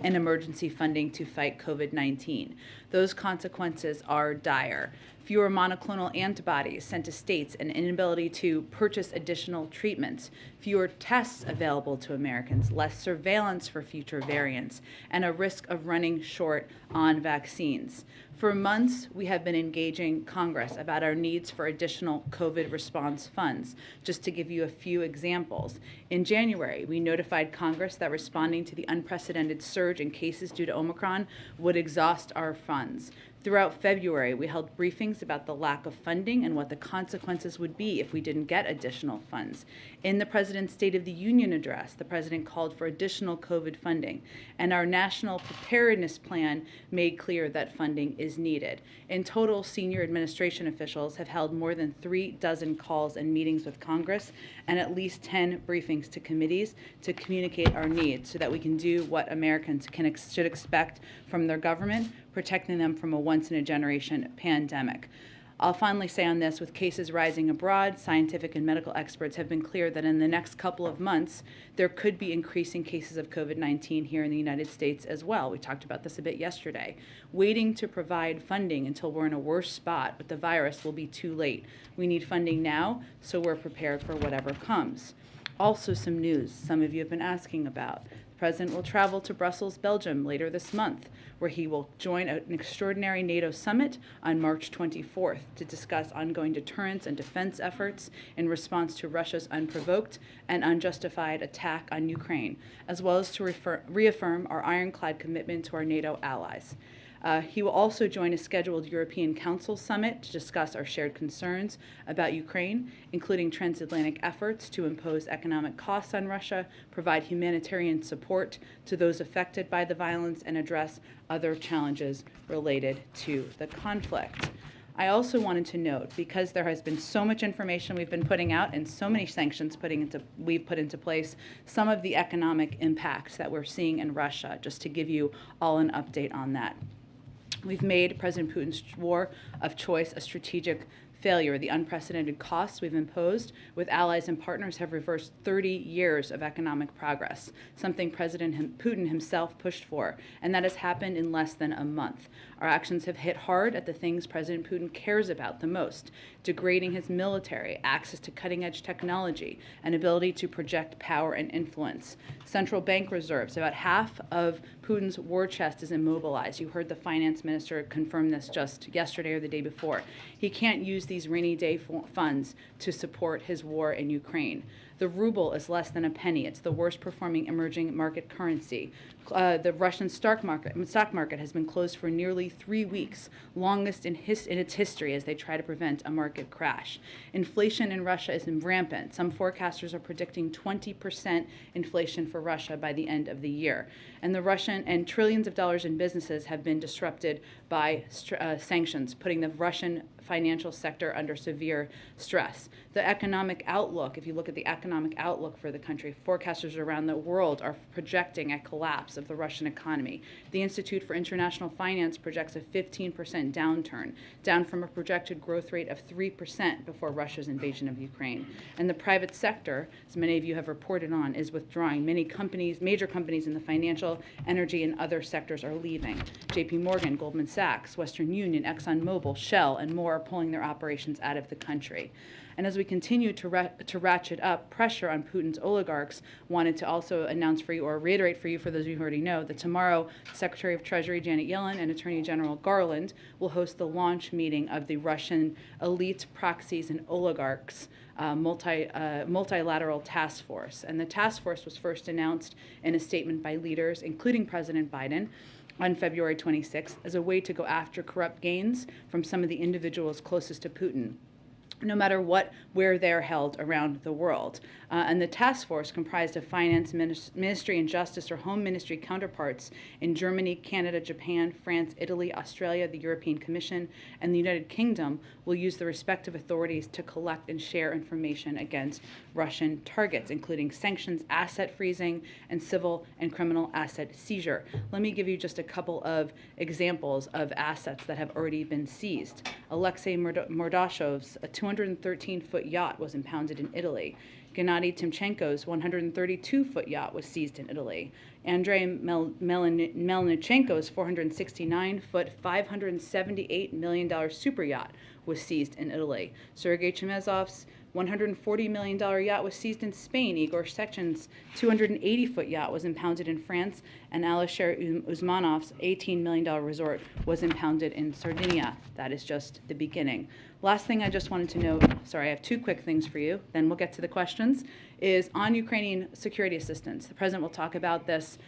and emergency funding to fight COVID-19. Those consequences are dire. Fewer monoclonal antibodies sent to states, an inability to purchase additional treatments, fewer tests available to Americans, less surveillance for future variants, and a risk of running short on vaccines. For months, we have been engaging Congress about our needs for additional COVID response funds. Just to give you a few examples, in January, we notified Congress that responding to the unprecedented surge in cases due to Omicron would exhaust our funds. Throughout February, we held briefings about the lack of funding and what the consequences would be if we didn't get additional funds. In the President's State of the Union address, the President called for additional COVID funding, and our National Preparedness Plan made clear that funding is needed. In total, senior administration officials have held more than 36 calls and meetings with Congress and at least 10 briefings to committees to communicate our needs so that we can do what Americans should expect from their government, protecting them from a once-in-a-generation pandemic. I'll finally say on this, with cases rising abroad, scientific and medical experts have been clear that in the next couple of months, there could be increasing cases of COVID-19 here in the United States as well. We talked about this a bit yesterday. Waiting to provide funding until we're in a worse spot with the virus will be too late. We need funding now, so we're prepared for whatever comes. Also, some news some of you have been asking about. The President will travel to Brussels, Belgium later this month, where he will join an extraordinary NATO summit on March 24th to discuss ongoing deterrence and defense efforts in response to Russia's unprovoked and unjustified attack on Ukraine, as well as to reaffirm our ironclad commitment to our NATO allies. He will also join a scheduled European Council summit to discuss our shared concerns about Ukraine, including transatlantic efforts to impose economic costs on Russia, provide humanitarian support to those affected by the violence, and address other challenges related to the conflict. I also wanted to note, because there has been so much information we've been putting out and so many sanctions we've put into place, some of the economic impacts that we're seeing in Russia, just to give you all an update on that. We've made President Putin's war of choice a strategic failure. The unprecedented costs we've imposed with allies and partners have reversed 30 years of economic progress, something President Putin himself pushed for, and that has happened in less than a month. Our actions have hit hard at the things President Putin cares about the most: degrading his military, access to cutting-edge technology, and ability to project power and influence. Central bank reserves, about half of Putin's war chest, is immobilized. You heard the finance minister confirm this just yesterday or the day before. He can't use these rainy day funds to support his war in Ukraine. The ruble is less than a penny. It's the worst performing emerging market currency. The Russian stock market has been closed for nearly 3 weeks, longest in its history, as they try to prevent a market crash. Inflation in Russia is rampant. Some forecasters are predicting 20% inflation for Russia by the end of the year. And trillions of dollars in businesses have been disrupted by sanctions, putting the Russian financial sector under severe stress. The economic outlook, if you look at the economic outlook for the country, forecasters around the world are projecting a collapse of the Russian economy. The Institute for International Finance projects a 15% downturn, down from a projected growth rate of 3% before Russia's invasion of Ukraine. And the private sector, as many of you have reported on, is withdrawing. Many companies, major companies in the financial, energy, and other sectors are leaving. JP Morgan, Goldman Sachs, Western Union, ExxonMobil, Shell, and more are pulling their operations out of the country. And as we continue to ratchet up pressure on Putin's oligarchs, wanted to also announce for you, or reiterate for you, for those of you who already know, that tomorrow Secretary of Treasury Janet Yellen and Attorney General Garland will host the launch meeting of the Russian elite proxies and oligarchs multilateral task force. And the task force was first announced in a statement by leaders, including President Biden, on February 26th, as a way to go after corrupt gains from some of the individuals closest to Putin, no matter where they're held around the world. And the task force, comprised of finance ministry and justice or home ministry counterparts in Germany, Canada, Japan, France, Italy, Australia, the European Commission, and the United Kingdom, will use the respective authorities to collect and share information against Russian targets, including sanctions, asset freezing, and civil and criminal asset seizure. Let me give you just a couple of examples of assets that have already been seized. Alexei Mordashev's 213-foot yacht was impounded in Italy. Gennady Timchenko's 132-foot yacht was seized in Italy. Andrei Melnichenko's 469-foot, $578 million super yacht was seized in Italy. Sergei Chemezov's $140 million yacht was seized in Spain. Igor Sechen's 280-foot yacht was impounded in France, and Alisher Usmanov's $18 million resort was impounded in Sardinia. That is just the beginning. Last thing I just wanted to note, sorry, I have two quick things for you, then we'll get to the questions, is on Ukrainian security assistance. The President will talk about this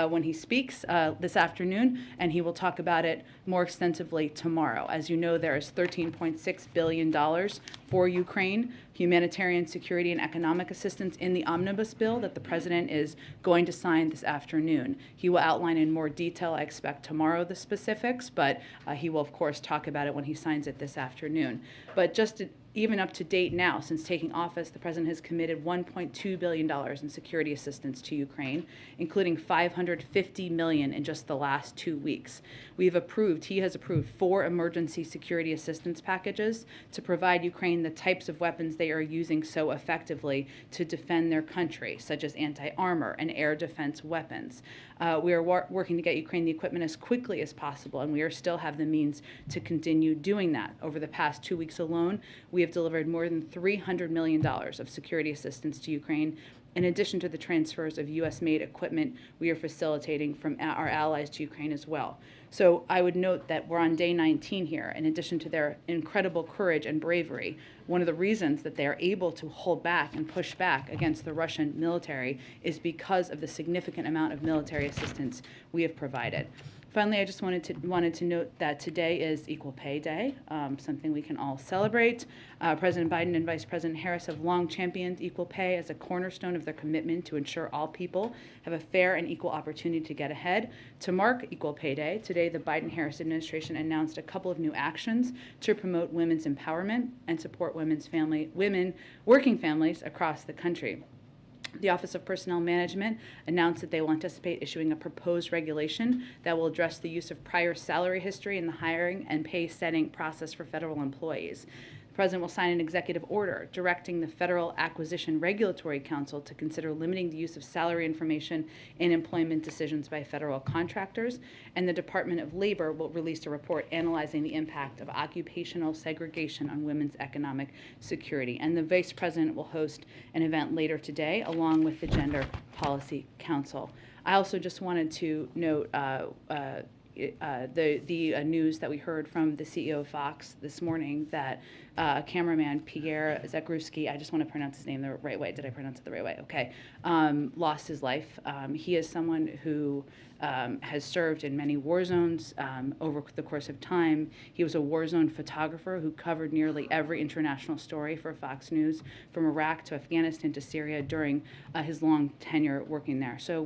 when he speaks this afternoon, and he will talk about it more extensively tomorrow. As you know, there is $13.6 billion for Ukraine, humanitarian, security, and economic assistance in the omnibus bill that the President is going to sign this afternoon. He will outline in more detail, I expect tomorrow, the specifics, but he will, of course, talk about it when he signs it this afternoon. But just even up to date now, since taking office, the President has committed $1.2 billion in security assistance to Ukraine, including $550 million in just the last 2 weeks. He has approved 4 emergency security assistance packages to provide Ukraine the types of weapons they are using so effectively to defend their country, such as anti-armor and air defense weapons. We are working to get Ukraine the equipment as quickly as possible, and we still have the means to continue doing that. Over the past 2 weeks alone, we have delivered more than $300 million of security assistance to Ukraine, in addition to the transfers of U.S.-made equipment we are facilitating from our allies to Ukraine as well. So I would note that we're on day 19 here. In addition to their incredible courage and bravery, one of the reasons that they are able to hold back and push back against the Russian military is because of the significant amount of military assistance we have provided. Finally, I just wanted to note that today is Equal Pay Day, something we can all celebrate. President Biden and Vice President Harris have long championed equal pay as a cornerstone of their commitment to ensure all people have a fair and equal opportunity to get ahead. To mark Equal Pay Day, today the Biden-Harris administration announced a couple of new actions to promote women's empowerment and support women working families across the country. The Office of Personnel Management announced that they will anticipate issuing a proposed regulation that will address the use of prior salary history in the hiring and pay setting process for federal employees. The President will sign an executive order directing the Federal Acquisition Regulatory Council to consider limiting the use of salary information in employment decisions by federal contractors, and the Department of Labor will release a report analyzing the impact of occupational segregation on women's economic security. And the Vice President will host an event later today along with the Gender Policy Council. I also just wanted to note the news that we heard from the CEO of Fox this morning that cameraman Pierre Zakrzewski, I just want to pronounce his name the right way. Did I pronounce it the right way? Okay. Lost his life. He is someone who has served in many war zones over the course of time. He was a war zone photographer who covered nearly every international story for Fox News, from Iraq to Afghanistan to Syria, during his long tenure working there. So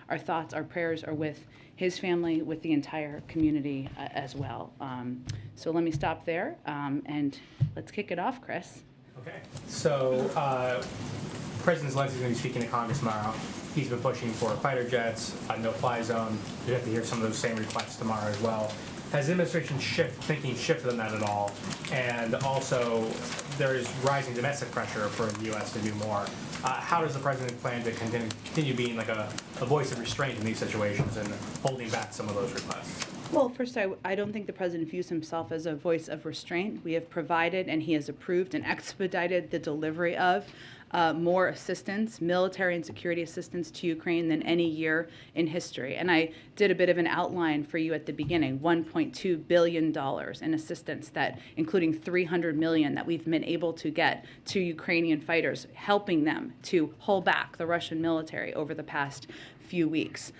our thoughts, our prayers are with his family, with the entire community as well. So let me stop there, and let's kick it off, Chris. Okay. So President Zelensky is going to be speaking to Congress tomorrow. He's been pushing for fighter jets, a no-fly zone. You have to hear some of those same requests tomorrow as well. Has the administration thinking shifted on that at all? And also, there is rising domestic pressure for the U.S. to do more. How does the president plan to continue being like a voice of restraint in these situations and holding back some of those requests? Well, first, I don't think the president views himself as a voice of restraint. We have provided and he has approved and expedited the delivery of more assistance, military and security assistance to Ukraine than any year in history. And I did a bit of an outline for you at the beginning, $1.2 billion in assistance, that including $300 million that we've been able to get to Ukrainian fighters, helping them to hold back the Russian military over the past few weeks.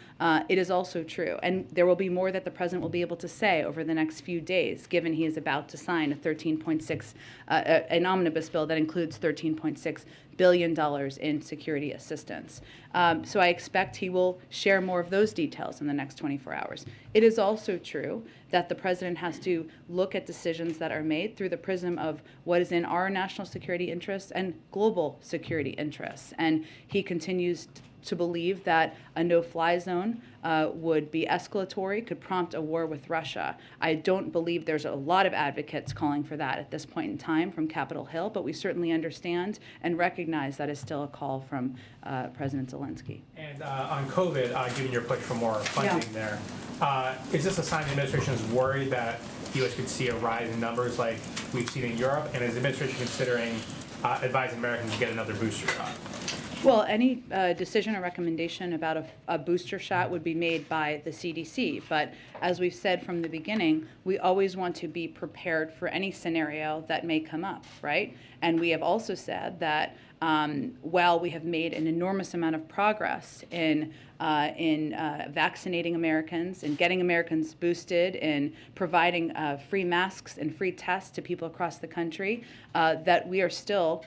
It is also true, and there will be more that the president will be able to say over the next few days, given he is about to sign a 13.6, an omnibus bill that includes $13.6 billion in security assistance. So I expect he will share more of those details in the next 24 hours. It is also true that the president has to look at decisions that are made through the prism of what is in our national security interests and global security interests. And he continues to believe that a no-fly zone would be escalatory, could prompt a war with Russia. I don't believe there's a lot of advocates calling for that at this point in time from Capitol Hill, but we certainly understand and recognize that is still a call from President Zelensky. And on COVID, given your push for more funding there, is this a sign the administration is worried that the U.S. could see a rise in numbers like we've seen in Europe? And is the administration considering advising Americans to get another booster shot? Well, any decision or recommendation about a booster shot would be made by the CDC. But as we've said from the beginning, we always want to be prepared for any scenario that may come up, right? And we have also said that while we have made an enormous amount of progress in vaccinating Americans and getting Americans boosted and providing free masks and free tests to people across the country, that we are still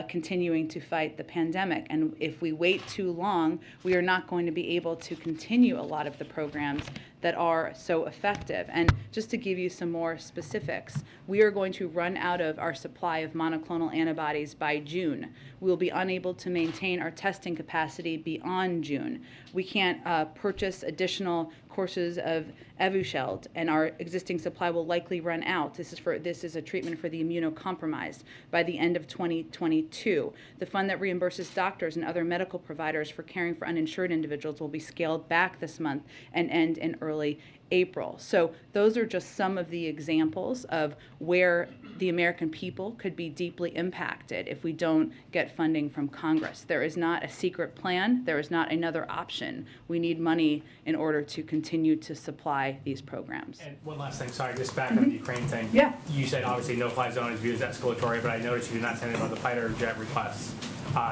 continuing to fight the pandemic. And if we wait too long, we are not going to be able to continue a lot of the programs that are so effective. And just to give you some more specifics, we are going to run out of our supply of monoclonal antibodies by June. We will be unable to maintain our testing capacity beyond June. We can't purchase additional courses of Evusheld, and our existing supply will likely run out. This is a treatment for the immunocompromised by the end of 2022. The fund that reimburses doctors and other medical providers for caring for uninsured individuals will be scaled back this month and end in early April. So those are just some of the examples of where the American people could be deeply impacted if we don't get funding from Congress. There is not a secret plan. There is not another option. We need money in order to continue to supply these programs. And one last thing, sorry, just back on the Ukraine thing. Yeah. You said obviously no-fly zone is viewed as escalatory, but I noticed you did not say anything about the fighter jet requests.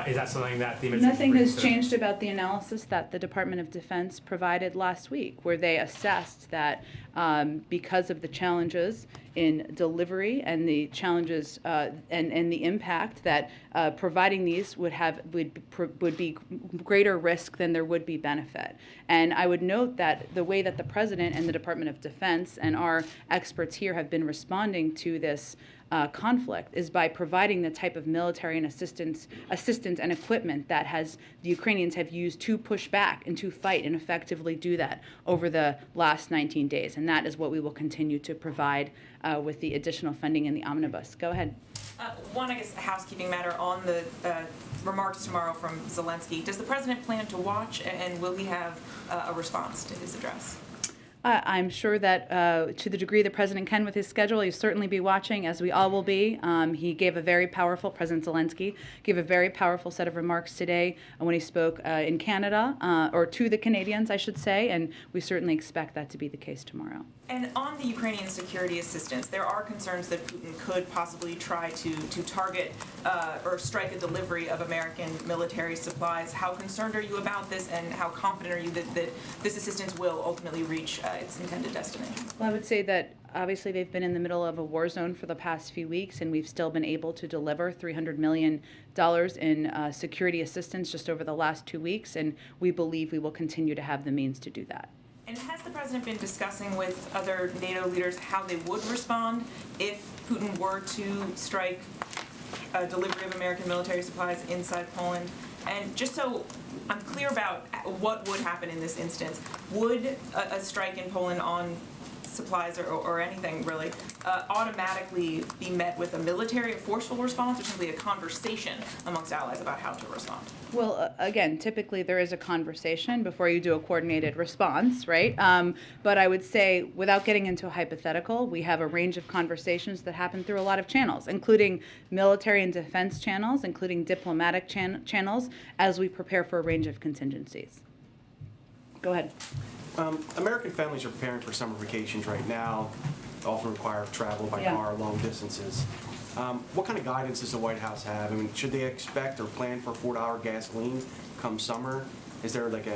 Is that something that the administration Nothing has brings to- changed about the analysis that the Department of Defense provided last week, where they assessed that because of the challenges in delivery and the challenges and the impact that providing these would be greater risk than there would be benefit. And I would note that the way that the President and the Department of Defense and our experts here have been responding to this conflict is by providing the type of military and assistance and equipment that the Ukrainians have used to push back and to fight and effectively do that over the last 19 days. And that is what we will continue to provide with the additional funding in the omnibus. Go ahead. One, I guess, housekeeping matter on the remarks tomorrow from Zelensky. Does the president plan to watch, and will he have a response to his address? I'm sure that to the degree the president can with his schedule, he'll certainly be watching, as we all will be. He gave a very powerful, President Zelensky gave a very powerful set of remarks today when he spoke in Canada, or to the Canadians, I should say, and we certainly expect that to be the case tomorrow. And on the Ukrainian security assistance, there are concerns that Putin could possibly try to target or strike a delivery of American military supplies. How concerned are you about this, and how confident are you that this assistance will ultimately reach its intended destination? Well, I would say that obviously they've been in the middle of a war zone for the past few weeks, and we've still been able to deliver $300 million in security assistance just over the last 2 weeks, and we believe we will continue to have the means to do that. And has the president been discussing with other NATO leaders how they would respond if Putin were to strike a delivery of American military supplies inside Poland? And just so I'm clear about what would happen in this instance, would a strike in Poland on supplies or anything really automatically be met with a forceful response, or simply a conversation amongst allies about how to respond? Well, again, typically there is a conversation before you do a coordinated response, right? But I would say, without getting into a hypothetical, we have a range of conversations that happen through a lot of channels, including military and defense channels, including diplomatic channels, as we prepare for a range of contingencies. Go ahead. American families are preparing for summer vacations right now, often require travel by Yeah. car long distances. What kind of guidance does the White House have? I mean, should they expect or plan for $4 gasoline come summer? Is there like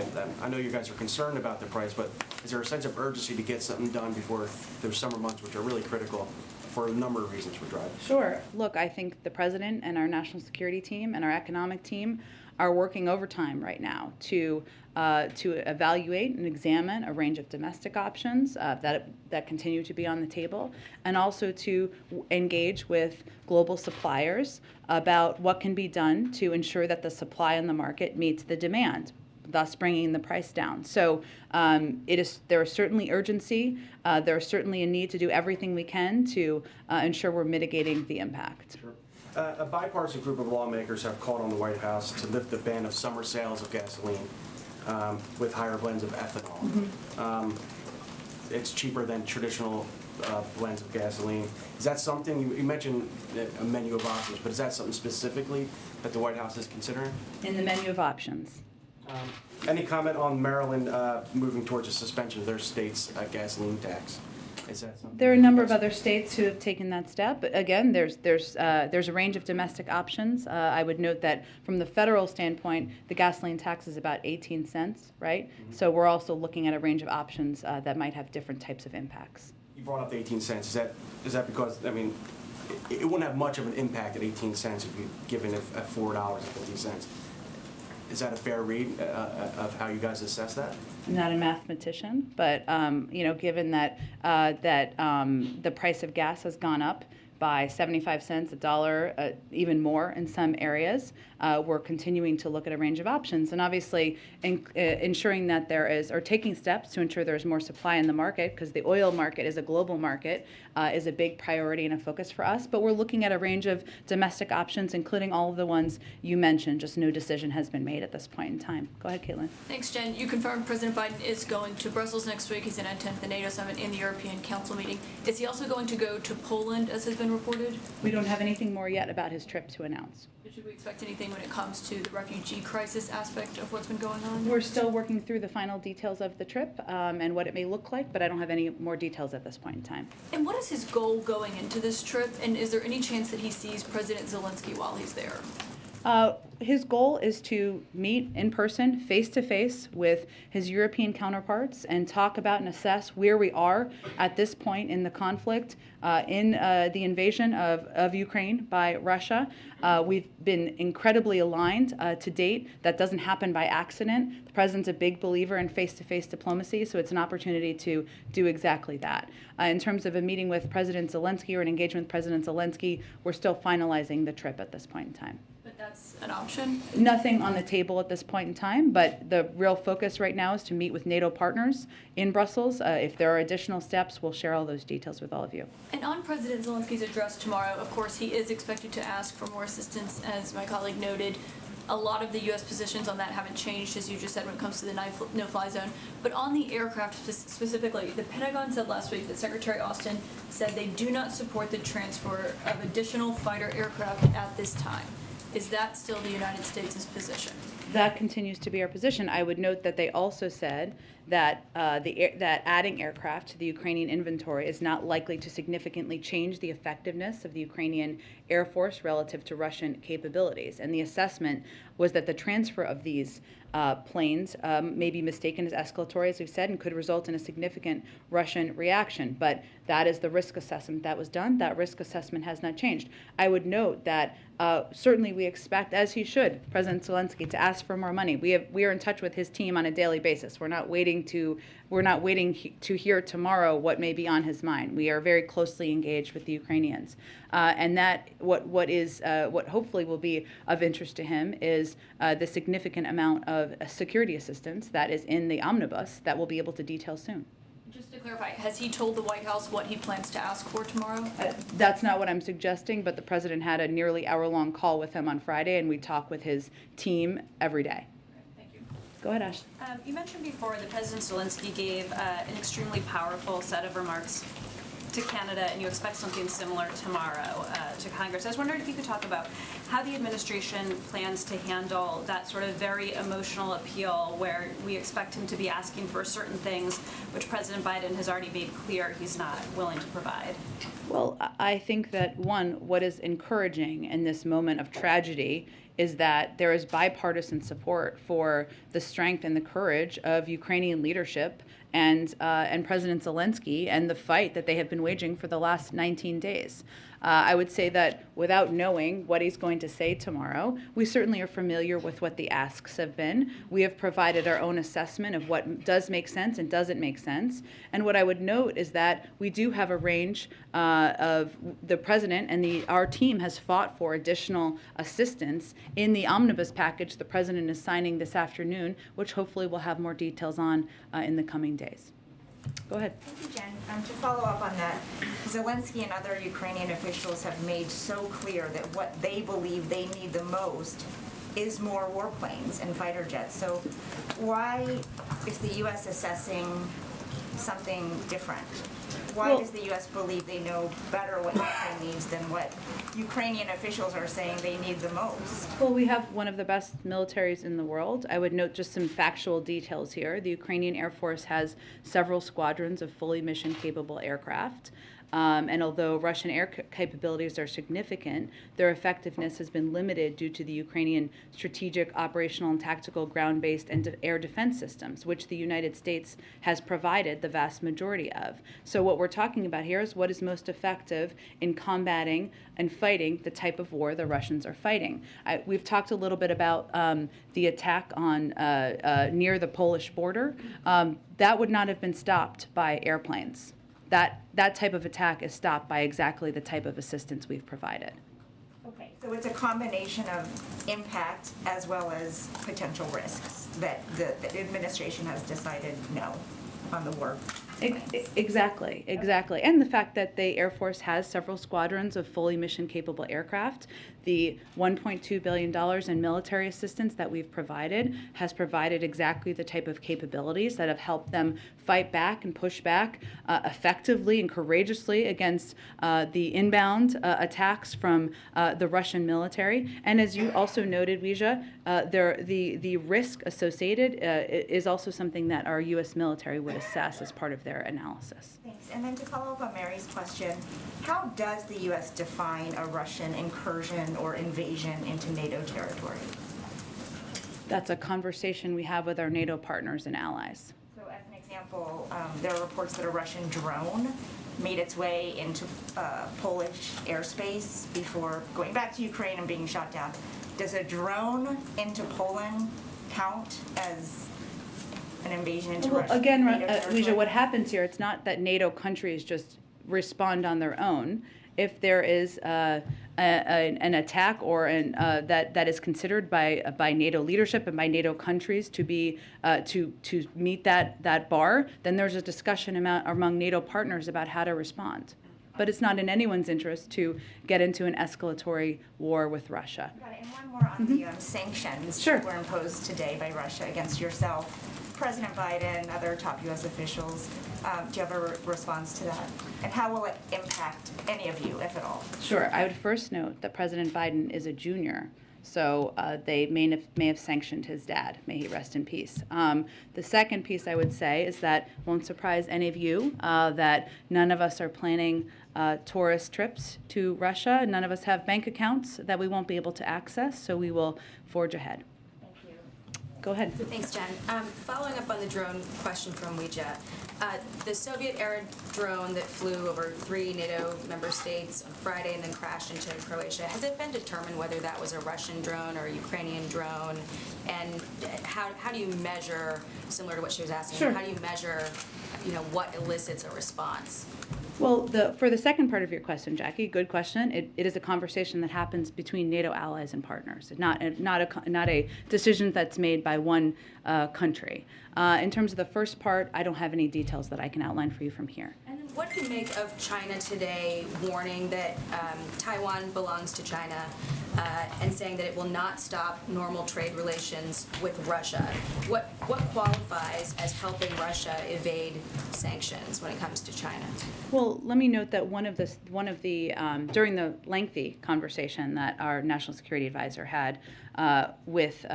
I know you guys are concerned about the price, but is there a sense of urgency to get something done before those summer months, which are really critical for a number of reasons for drivers? Sure. Look, I think the president and our national security team and our economic team are working overtime right now to evaluate and examine a range of domestic options that continue to be on the table, and also to engage with global suppliers about what can be done to ensure that the supply in the market meets the demand. thus bringing the price down. So there is certainly urgency. There is certainly a need to do everything we can to ensure we're mitigating the impact. A bipartisan group of lawmakers have called on the White House to lift the ban of summer sales of gasoline with higher blends of ethanol. It's cheaper than traditional blends of gasoline. Is that something, you mentioned a menu of options, but is that something specifically that the White House is considering? In the menu of options. Any comment on Maryland moving towards a suspension of their state's gasoline tax? Is that something? There are a number of other states who have taken that step. But again, there's a range of domestic options. I would note that from the federal standpoint, the gasoline tax is about 18 cents, right? Mm-hmm. So we're also looking at a range of options that might have different types of impacts. You brought up the 18 cents. Is that because, I mean, it wouldn't have much of an impact at 18 cents if you given it at $4.50. Is that a fair read of how you guys assess that? I'm not a mathematician, but given that the price of gas has gone up by 75 cents, $1, even more in some areas, we're continuing to look at a range of options. And obviously, ensuring that there is, or taking steps to ensure there's more supply in the market, because the oil market is a global market, is a big priority and a focus for us. But we're looking at a range of domestic options, including all of the ones you mentioned. Just no decision has been made at this point in time. Go ahead, Caitlin. Thanks, Jen. You confirmed President Biden is going to Brussels next week. He's going to attend the NATO summit and the European Council meeting. Is he also going to go to Poland, as has been reported? We don't have anything more yet about his trip to announce. Should we expect anything when it comes to the refugee crisis aspect of what's been going on? We're still working through the final details of the trip and what it may look like, but I don't have any more details at this point in time. And what is his goal going into this trip? And is there any chance that he sees President Zelensky while he's there? His goal is to meet in person, face-to-face, with his European counterparts and talk about and assess where we are at this point in the conflict, in the invasion of Ukraine by Russia. We've been incredibly aligned to date. That doesn't happen by accident. The president's a big believer in face-to-face diplomacy, so it's an opportunity to do exactly that. In terms of a meeting with President Zelensky or an engagement with President Zelensky, we're still finalizing the trip at this point in time. But that's an option? Nothing on the table at this point in time, but the real focus right now is to meet with NATO partners in Brussels. If there are additional steps, we'll share all those details with all of you. And on President Zelensky's address tomorrow, of course, he is expected to ask for more assistance, as my colleague noted. A lot of the U.S. positions on that haven't changed, as you just said, when it comes to the no-fly zone. But on the aircraft specifically, the Pentagon said last week that Secretary Austin said they do not support the transfer of additional fighter aircraft at this time. Is that still the United States' position? That continues to be our position. I would note that they also said that that adding aircraft to the Ukrainian inventory is not likely to significantly change the effectiveness of the Ukrainian Air Force relative to Russian capabilities. And the assessment was that the transfer of these planes may be mistaken as escalatory, as we've said, and could result in a significant Russian reaction. But that is the risk assessment that was done. That risk assessment has not changed. I would note that certainly we expect, as he should, President Zelensky, to ask for more money. We are in touch with his team on a daily basis. We're not waiting to hear tomorrow what may be on his mind. We are very closely engaged with the Ukrainians, and that what hopefully will be of interest to him is the significant amount of security assistance that is in the omnibus that we'll be able to detail soon. Just to clarify, has he told the White House what he plans to ask for tomorrow? That's not what I'm suggesting, but the president had a nearly hour-long call with him on Friday, and we talk with his team every day. Thank you. Go ahead, Ash. You mentioned before that President Zelensky gave an extremely powerful set of remarks to Canada, and you expect something similar tomorrow to Congress. I was wondering if you could talk about how the administration plans to handle that sort of very emotional appeal where we expect him to be asking for certain things which President Biden has already made clear he's not willing to provide. Well, I think that, one, what is encouraging in this moment of tragedy is that there is bipartisan support for the strength and the courage of Ukrainian leadership and President Zelensky and the fight that they have been waging for the last 19 days. I would say that without knowing what he's going to say tomorrow, we certainly are familiar with what the asks have been. We have provided our own assessment of what does make sense and doesn't make sense. And what I would note is that we do have a range of the president and our team has fought for additional assistance in the omnibus package the president is signing this afternoon, which hopefully we'll have more details on in the coming days. Go ahead. Thank you, Jen. To follow up on that, Zelensky and other Ukrainian officials have made so clear that what they believe they need the most is more warplanes and fighter jets. So why is the U.S. assessing something different? Why does the U.S. believe they know better what Ukraine needs than what Ukrainian officials are saying they need the most? Well, we have one of the best militaries in the world. I would note just some factual details here. The Ukrainian Air Force has several squadrons of fully mission-capable aircraft. And although Russian air capabilities are significant, their effectiveness has been limited due to the Ukrainian strategic, operational, and tactical ground-based and air defense systems, which the United States has provided the vast majority of. So what we're talking about here is what is most effective in combating and fighting the type of war the Russians are fighting. We've talked a little bit about the attack on near the Polish border. That would not have been stopped by airplanes. That type of attack is stopped by exactly the type of assistance we've provided. Okay, so it's a combination of impact as well as potential risks that the administration has decided no on the war. Exactly. And the fact that the Air Force has several squadrons of fully mission-capable aircraft, the $1.2 billion in military assistance that we've provided has provided exactly the type of capabilities that have helped them fight back and push back effectively and courageously against the inbound attacks from the Russian military. And as you also noted, Weijia, the risk associated is also something that our U.S. military would assess as part of their analysis. Thanks. And then to follow up on Mary's question, how does the U.S. define a Russian incursion or invasion into NATO territory? That's a conversation we have with our NATO partners and allies. So as an example, there are reports that a Russian drone made its way into Polish airspace before going back to Ukraine and being shot down. Does a drone into Poland count as an invasion into Russia? Again, NATO territory? Weijia, what happens here, it's not that NATO countries just respond on their own. If there is an attack or that is considered by NATO leadership and by NATO countries to be to meet that bar, then there's a discussion among NATO partners about how to respond. But it's not in anyone's interest to get into an escalatory war with Russia. Got it. And one more on the sanctions Sure. that were imposed today by Russia against yourself, President Biden, other top U.S. officials. Do you have a response to that? And how will it impact any of you, if at all? Sure. I would first note that President Biden is a junior, so they may have sanctioned his dad. May he rest in peace. The second piece I would say is that won't surprise any of you that none of us are planning tourist trips to Russia. None of us have bank accounts that we won't be able to access, so we will forge ahead. Thank you. Go ahead. Thanks, Jen. Following up on the drone question from Weijia, the Soviet-era drone that flew over 3 NATO member states on Friday and then crashed into Croatia, has it been determined whether that was a Russian drone or a Ukrainian drone? And how do you measure, similar to what she was asking, Sure. how do you measure, what elicits a response? Well, for the second part of your question, Jackie, good question. It is a conversation that happens between NATO allies and partners, not a decision that's made by one country. In terms of the first part, I don't have any details that I can outline for you from here. And then what do you make of China today warning that Taiwan belongs to China and saying that it will not stop normal trade relations with Russia? What qualifies as helping Russia evade sanctions when it comes to China? Well, let me note that one of the during the lengthy conversation that our national security advisor had with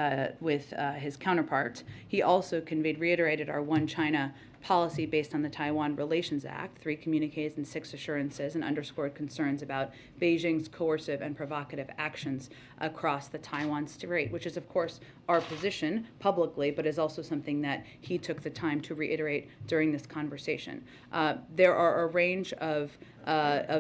his counterpart, he also reiterated our One China policy based on the Taiwan Relations Act, 3 communiques and 6 assurances, and underscored concerns about Beijing's coercive and provocative actions across the Taiwan Strait, which is, of course, our position publicly, but is also something that he took the time to reiterate during this conversation. There are a range of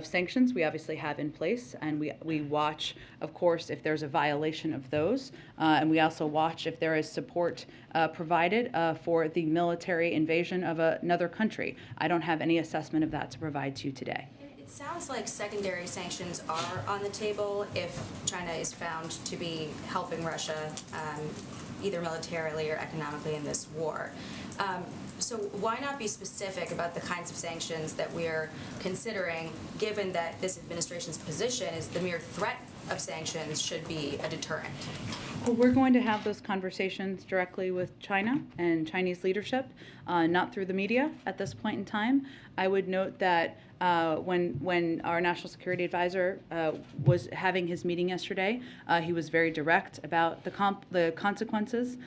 sanctions we obviously have in place, and we watch, of course, if there's a violation of those, and we also watch if there is support provided for the military invasion of another country. I don't have any assessment of that to provide to you today. It sounds like secondary sanctions are on the table if China is found to be helping Russia either militarily or economically in this war. So why not be specific about the kinds of sanctions that we're considering, given that this administration's position is the mere threat of sanctions should be a deterrent? Well, we're going to have those conversations directly with China and Chinese leadership, not through the media at this point in time. I would note that when our national security advisor was having his meeting yesterday, he was very direct about the consequences.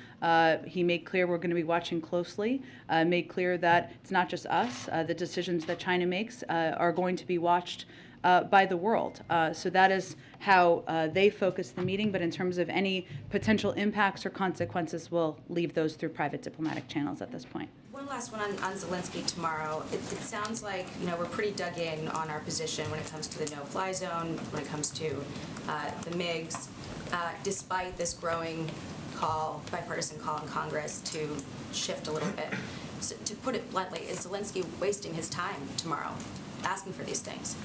He made clear we're going to be watching closely, made clear that it's not just us. The decisions that China makes are going to be watched by the world. So that is how they focus the meeting, but in terms of any potential impacts or consequences, we'll leave those through private diplomatic channels at this point. One last one on Zelensky tomorrow. It sounds like, we're pretty dug in on our position when it comes to the no-fly zone, when it comes to the MiGs, despite this growing bipartisan call in Congress to shift a little bit. So, to put it bluntly, is Zelensky wasting his time tomorrow asking for these things?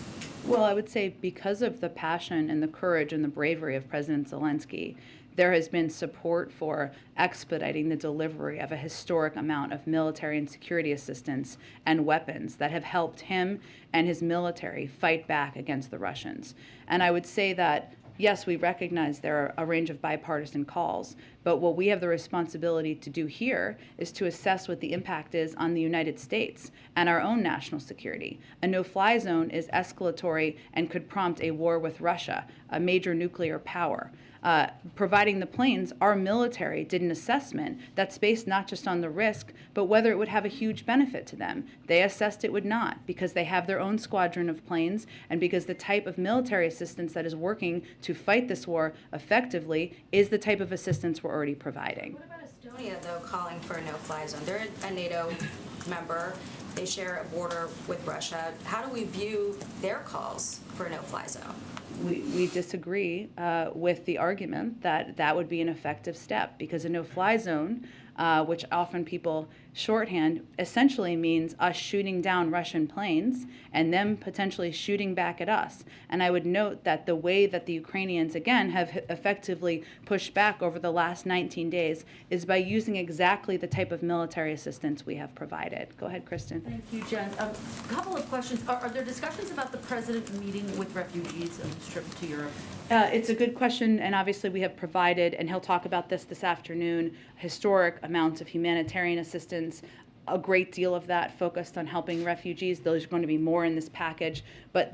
Well, I would say because of the passion and the courage and the bravery of President Zelensky, there has been support for expediting the delivery of a historic amount of military and security assistance and weapons that have helped him and his military fight back against the Russians. And I would say that, yes, we recognize there are a range of bipartisan calls, but what we have the responsibility to do here is to assess what the impact is on the United States and our own national security. A no-fly zone is escalatory and could prompt a war with Russia, a major nuclear power. Providing the planes, our military did an assessment that's based not just on the risk, but whether it would have a huge benefit to them. They assessed it would not, because they have their own squadron of planes, and because the type of military assistance that is working to fight this war effectively is the type of assistance we're already providing. What about Estonia, though, calling for a no-fly zone? They're a NATO member. They share a border with Russia. How do we view their calls for a no-fly zone? We disagree with the argument that that would be an effective step, because a no-fly zone, which often people shorthand, essentially means us shooting down Russian planes and them potentially shooting back at us. And I would note that the way that the Ukrainians, again, have effectively pushed back over the last 19 days is by using exactly the type of military assistance we have provided. Go ahead, Kristen. Thank you, Jen. A couple of questions. Are there discussions about the president meeting with refugees on his trip to Europe? It's a good question, and obviously we have provided, and he'll talk about this afternoon, historic amounts of humanitarian assistance, a great deal of that focused on helping refugees. Those are going to be more in this package, but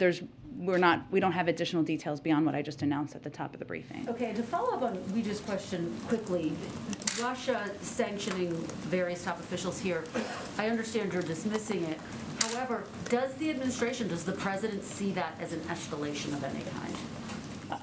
we don't have additional details beyond what I just announced at the top of the briefing. Okay, to follow up on Ouija's question quickly, Russia sanctioning various top officials here, I understand you're dismissing it. However, does the president see that as an escalation of any kind?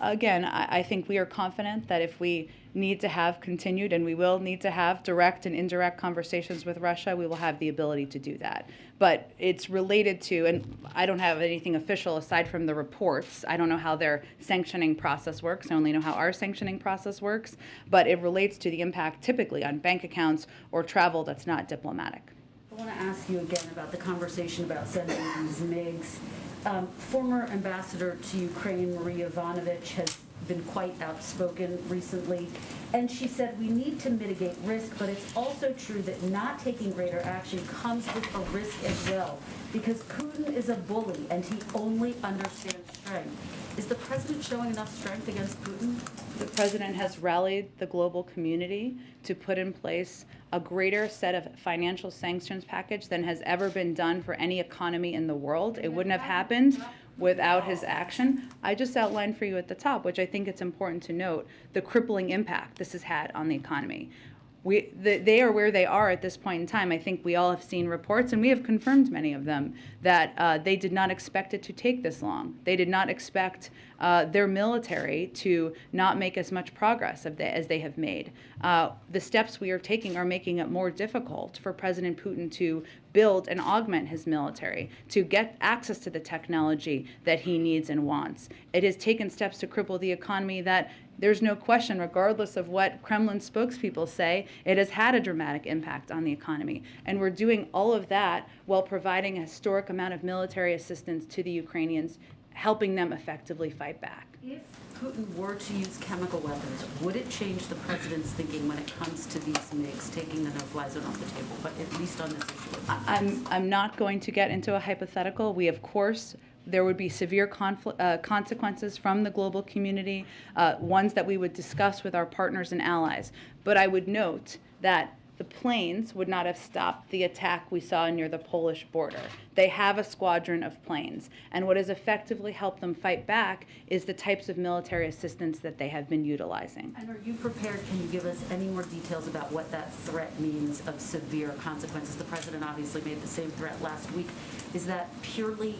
Again, I think we are confident that if we need to have continued, and we will need to have direct and indirect conversations with Russia, we will have the ability to do that. But it's related to, and I don't have anything official aside from the reports. I don't know how their sanctioning process works. I only know how our sanctioning process works. But it relates to the impact typically on bank accounts or travel that's not diplomatic. I want to ask you again about the conversation about sending these MiGs. Former ambassador to Ukraine, Maria Ivanovich, has been quite outspoken recently, and she said we need to mitigate risk, but it's also true that not taking greater action comes with a risk as well, because Putin is a bully and he only understands strength. Is the president showing enough strength against Putin? The president has rallied the global community to put in place a greater set of financial sanctions package than has ever been done for any economy in the world. It wouldn't have happened without his action. I just outlined for you at the top, which I think it's important to note, the crippling impact this has had on the economy. They are where they are at this point in time. I think we all have seen reports, and we have confirmed many of them, that they did not expect it to take this long. They did not expect their military to not make as much progress as they have made. The steps we are taking are making it more difficult for President Putin to build and augment his military, to get access to the technology that he needs and wants. It has taken steps to cripple the economy that there's no question, regardless of what Kremlin spokespeople say, it has had a dramatic impact on the economy. And we're doing all of that while providing a historic amount of military assistance to the Ukrainians, helping them effectively fight back. If Putin were to use chemical weapons, would it change the president's thinking when it comes to these MiGs, taking the no-fly zone off the table, but at least on this issue? I'm not going to get into a hypothetical. We, of course, there would be severe consequences from the global community, ones that we would discuss with our partners and allies. But I would note that the planes would not have stopped the attack we saw near the Polish border. They have a squadron of planes, and what has effectively helped them fight back is the types of military assistance that they have been utilizing. And are you prepared, can you give us any more details about what that threat means of severe consequences? The president obviously made the same threat last week. Is that purely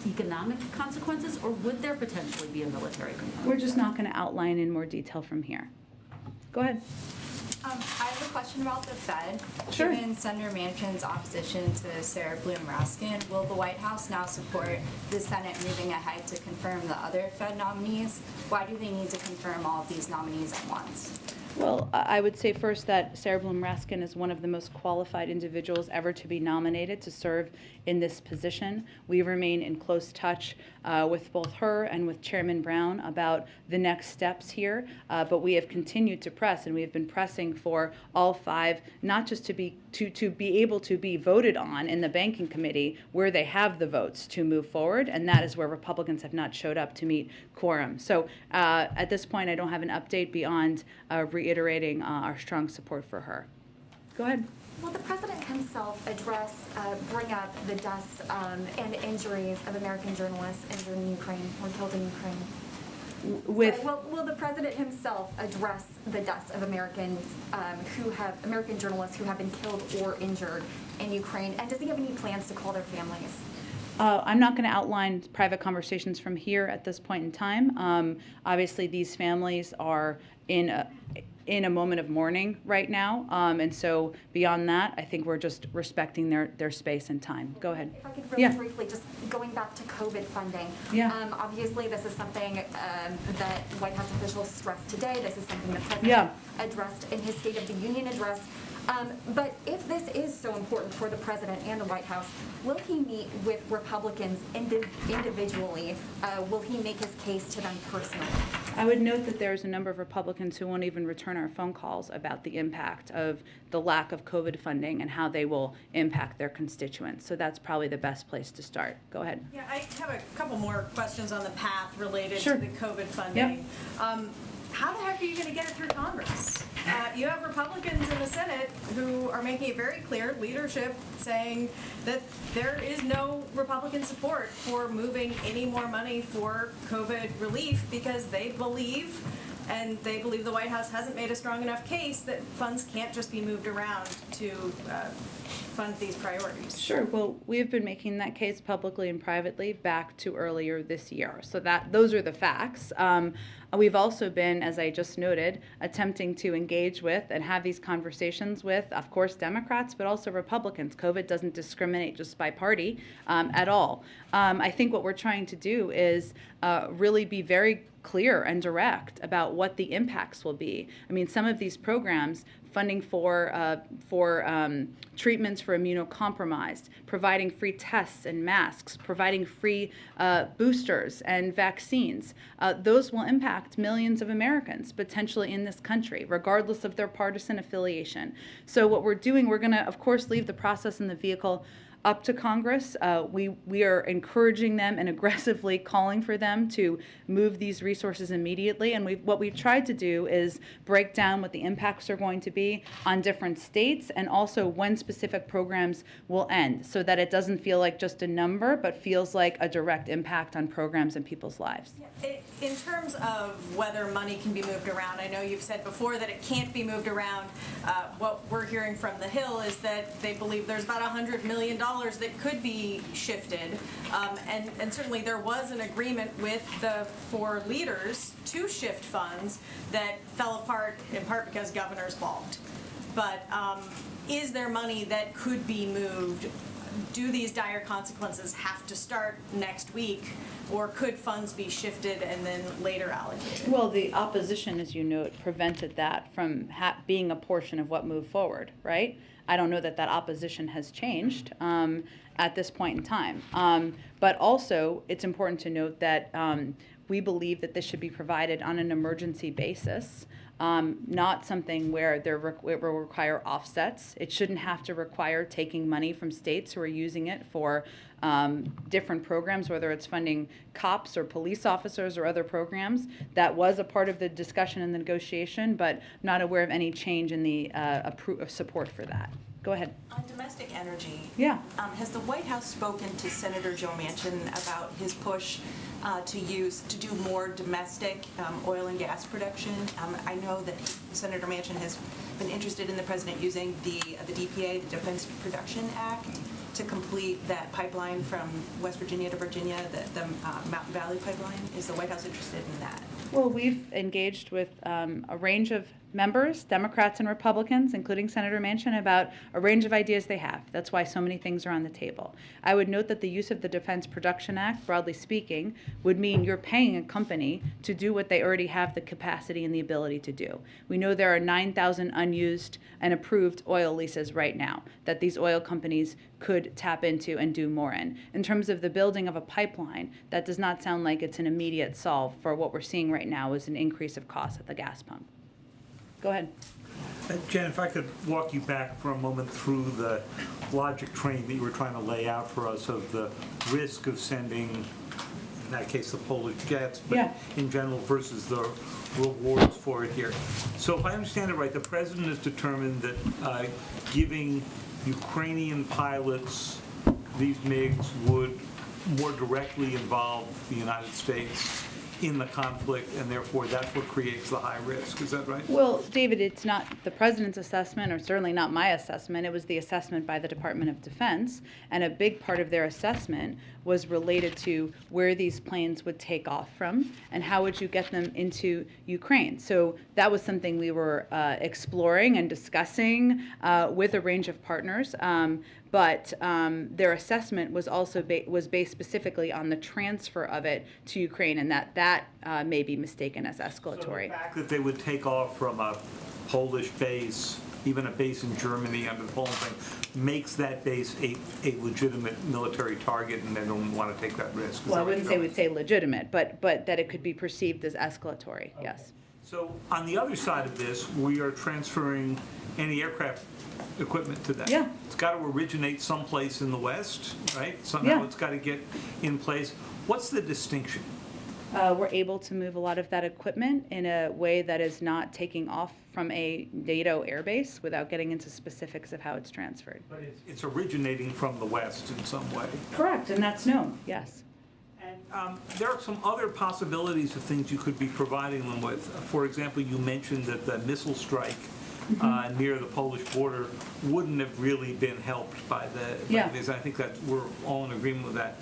economic consequences, or would there potentially be a military component? We're just not going to outline in more detail from here. Go ahead. I have a question about the Fed. Sure. Given Senator Manchin's opposition to Sarah Bloom Raskin, will the White House now support the Senate moving ahead to confirm the other Fed nominees? Why do they need to confirm all of these nominees at once? Well, I would say first that Sarah Bloom Raskin is one of the most qualified individuals ever to be nominated to serve in this position. We remain in close touch with both her and with Chairman Brown about the next steps here, but we have continued to press, and we have been pressing for all five, not just to be able to be voted on in the Banking Committee where they have the votes to move forward, and that is where Republicans have not showed up to meet quorum. So at this point, I don't have an update beyond reiterating our strong support for her. Go ahead. Will the president himself bring up the deaths and injuries of American journalists injured in Ukraine or killed in Ukraine? Will the president himself address the deaths of American journalists who have been killed or injured in Ukraine? And does he have any plans to call their families? I'm not going to outline private conversations from here at this point in time. Obviously, these families are in a moment of mourning right now, and so beyond that, I think we're just respecting their space and time. Go ahead. If I could really briefly, just going back to COVID funding. Yeah. Obviously, this is something that White House officials stressed today. This is something the president addressed in his State of the Union address. But if this is so important for the president and the White House, will he meet with Republicans individually? Will he make his case to them personally? I would note that there's a number of Republicans who won't even return our phone calls about the impact of the lack of COVID funding and how they will impact their constituents. So that's probably the best place to start. Go ahead. Yeah, I have a couple more questions on the path related Sure. to the COVID funding. Yep. How the heck are you going to get it through Congress? You have Republicans in the Senate who are making it very clear, leadership saying that there is no Republican support for moving any more money for COVID relief because they believe the White House hasn't made a strong enough case that funds can't just be moved around to fund these priorities. Sure. Well, we have been making that case publicly and privately back to earlier this year. So those are the facts. We've also been, as I just noted, attempting to engage with and have these conversations with, of course, Democrats, but also Republicans. COVID doesn't discriminate just by party at all. I think what we're trying to do is really be very clear and direct about what the impacts will be. I mean, some of these programs, funding for treatments for immunocompromised, providing free tests and masks, providing free boosters and vaccines, those will impact millions of Americans potentially in this country, regardless of their partisan affiliation. So what we're doing, we're going to, of course, leave the process and the vehicle up to Congress. We are encouraging them and aggressively calling for them to move these resources immediately. And what we've tried to do is break down what the impacts are going to be on different states and also when specific programs will end, so that it doesn't feel like just a number, but feels like a direct impact on programs and people's lives. In terms of whether money can be moved around, I know you've said before that it can't be moved around. What we're hearing from the Hill is that they believe there's about $100 million that could be shifted. And certainly there was an agreement with the four leaders to shift funds that fell apart in part because governors balked. But is there money that could be moved? Do these dire consequences have to start next week, or could funds be shifted and then later allocated? Well, the opposition, as you note, prevented that from being a portion of what moved forward, right? I don't know that that opposition has changed at this point in time. But also, it's important to note that we believe that this should be provided on an emergency basis. Not something where it will require offsets. It shouldn't have to require taking money from states who are using it for different programs, whether it's funding cops or police officers or other programs. That was a part of the discussion and the negotiation, but not aware of any change in the support for that. Go ahead. On domestic energy, Yeah. Has the White House spoken to Senator Joe Manchin about his push to do more domestic oil and gas production? I know that Senator Manchin has been interested in the president using the DPA, the Defense Production Act, to complete that pipeline from West Virginia to Virginia, the Mountain Valley pipeline. Is the White House interested in that? Well, we've engaged with a range of members, Democrats and Republicans, including Senator Manchin, about a range of ideas they have. That's why so many things are on the table. I would note that the use of the Defense Production Act, broadly speaking, would mean you're paying a company to do what they already have the capacity and the ability to do. We know there are 9,000 unused and approved oil leases right now that these oil companies could tap into and do more in. In terms of the building of a pipeline, that does not sound like it's an immediate solve for what we're seeing right now is an increase of cost at the gas pump. Go ahead. Jen, if I could walk you back for a moment through the logic train that you were trying to lay out for us of the risk of sending, in that case, the Polish jets, but in general versus the rewards for it here. So if I understand it right, the president has determined that giving Ukrainian pilots these MiGs would more directly involve the United States in the conflict, and therefore that's what creates the high risk. Is that right? Well, David, it's not the president's assessment, or certainly not my assessment. It was the assessment by the Department of Defense, and a big part of their assessment was related to where these planes would take off from and how would you get them into Ukraine. So that was something we were exploring and discussing with a range of partners. But their assessment was also based specifically on the transfer of it to Ukraine, and that may be mistaken as escalatory. So the fact that they would take off from a Polish base, even a base in Germany under the Poland thing, makes that base a legitimate military target, and they don't want to take that risk. Well, I wouldn't say we'd say legitimate, but that it could be perceived as escalatory, yes. So on the other side of this, we are transferring anti-aircraft equipment to that. Yeah. It's got to originate someplace in the West, right? Somehow it's got to get in place. What's the distinction? We're able to move a lot of that equipment in a way that is not taking off from a NATO airbase without getting into specifics of how it's transferred. But it's originating from the West in some way. Correct, and that's known, yes. And there are some other possibilities of things you could be providing them with. For example, you mentioned that the missile strike near the Polish border wouldn't have really been helped by this. I think that we're all in agreement with that.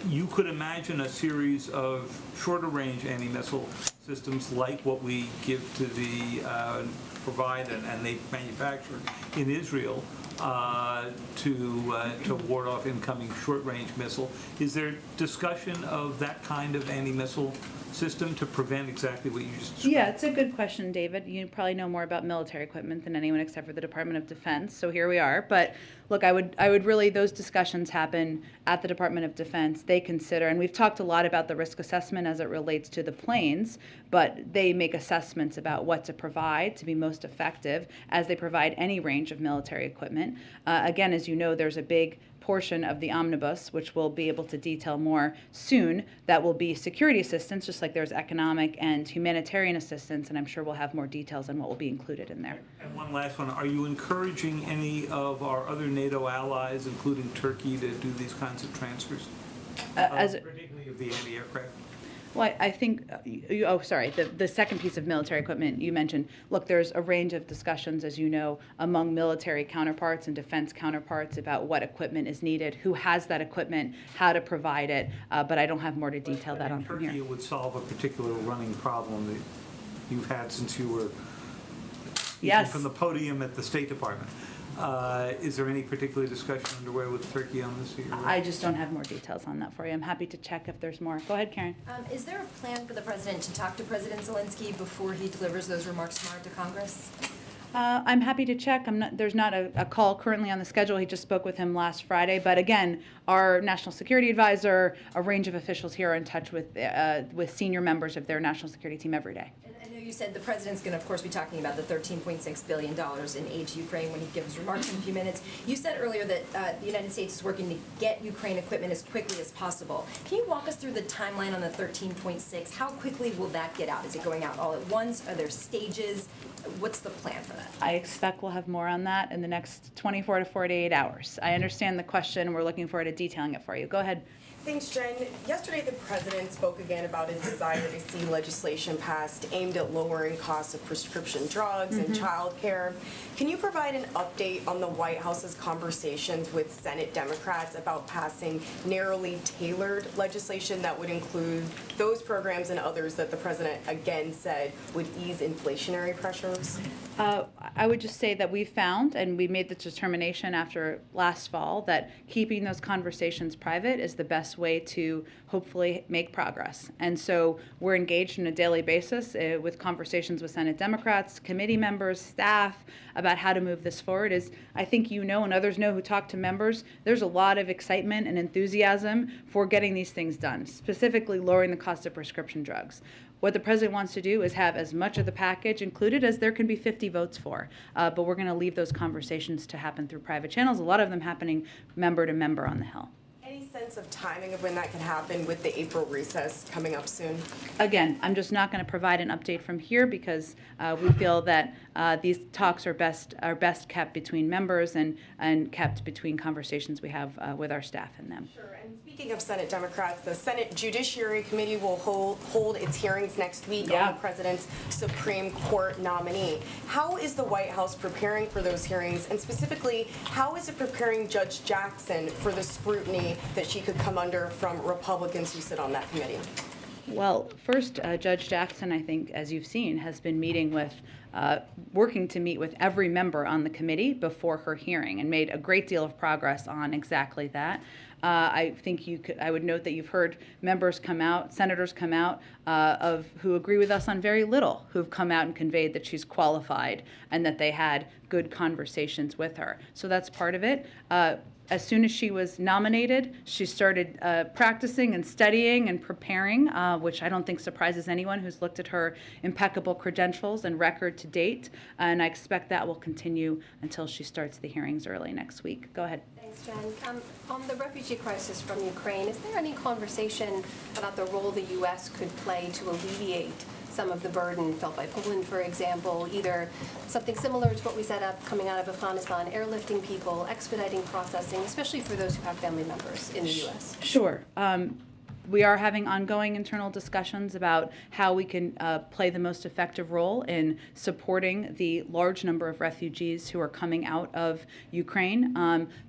You could imagine a series of shorter range anti-missile systems like what we give to the provide and they manufacture in Israel to ward off incoming short-range missile. Is there discussion of that kind of anti-missile system to prevent exactly what you just described? Yeah, it's a good question, David. You probably know more about military equipment than anyone except for the Department of Defense, so here we are. But look, I would really, those discussions happen at the Department of Defense. They consider, and we've talked a lot about the risk assessment as it relates to the planes, but they make assessments about what to provide to be most effective as they provide any range of military equipment. Again, as you know, there's a big portion of the omnibus, which we'll be able to detail more soon, that will be security assistance, just like there's economic and humanitarian assistance, and I'm sure we'll have more details on what will be included in there. And one last one, are you encouraging any of our other NATO allies, including Turkey, to do these kinds of transfers? Particularly of the anti-aircraft? Well, I think, the second piece of military equipment you mentioned, look, there's a range of discussions, as you know, among military counterparts and defense counterparts about what equipment is needed, who has that equipment, how to provide it, but I don't have more to detail that on from here. Turkey would solve a particular running problem that you've had since you were speaking from the podium at the State Department. Is there any particular discussion underway with Turkey on this? I just don't have more details on that for you. I'm happy to check if there's more. Go ahead, Karen. Is there a plan for the president to talk to President Zelensky before he delivers those remarks tomorrow to Congress? I'm happy to check. There's not a call currently on the schedule. He just spoke with him last Friday. But again, our national security advisor, a range of officials here are in touch with senior members of their national security team every day. I know you said the president's going to, of course, be talking about the $13.6 billion in aid to Ukraine when he gives remarks in a few minutes. You said earlier that the United States is working to get Ukraine equipment as quickly as possible. Can you walk us through the timeline on the 13.6? How quickly will that get out? Is it going out all at once? Are there stages? What's the plan for that? I expect we'll have more on that in the next 24 to 48 hours. I understand the question. We're looking forward to detailing it for you. Go ahead. Thanks, Jen. Yesterday, the president spoke again about his desire to see legislation passed aimed at lowering costs of prescription drugs and child care. Can you provide an update on the White House's conversations with Senate Democrats about passing narrowly tailored legislation that would include those programs and others that the president again said would ease inflationary pressures? I would just say that we found, and we made the determination after last fall, that keeping those conversations private is the best way to hopefully make progress. And so we're engaged on a daily basis with conversations with Senate Democrats, committee members, staff, about how to move this forward. As I think you know and others know who talk to members, there's a lot of excitement and enthusiasm for getting these things done, specifically lowering the cost of prescription drugs. What the president wants to do is have as much of the package included as there can be 50 votes for. But we're going to leave those conversations to happen through private channels, a lot of them happening member to member on the Hill. Any sense of timing of when that could happen with the April recess coming up soon? Again, I'm just not going to provide an update from here because we feel that these talks are best kept between members and kept between conversations we have with our staff and them. Sure. And speaking of Senate Democrats, the Senate Judiciary Committee will hold its hearings next week on the president's Supreme Court nominee. How is the White House preparing for those hearings, and specifically, how is it preparing Judge Jackson for the scrutiny that she could come under from Republicans who sit on that committee? Well, first, Judge Jackson, I think, as you've seen, has been meeting with, working to meet with every member on the committee before her hearing, and made a great deal of progress on exactly that. I think I would note that you've heard members come out, senators come out, who agree with us on very little, who've come out and conveyed that she's qualified and that they had good conversations with her. So that's part of it. As soon as she was nominated, she started practicing and studying and preparing, which I don't think surprises anyone who's looked at her impeccable credentials and record to date. And I expect that will continue until she starts the hearings early next week. Go ahead. Thanks, Jen. On the refugee crisis from Ukraine, is there any conversation about the role the U.S. could play to alleviate some of the burden felt by Poland, for example, either something similar to what we set up coming out of Afghanistan, airlifting people, expediting processing, especially for those who have family members in the U.S.? Sure. We are having ongoing internal discussions about how we can play the most effective role in supporting the large number of refugees who are coming out of Ukraine.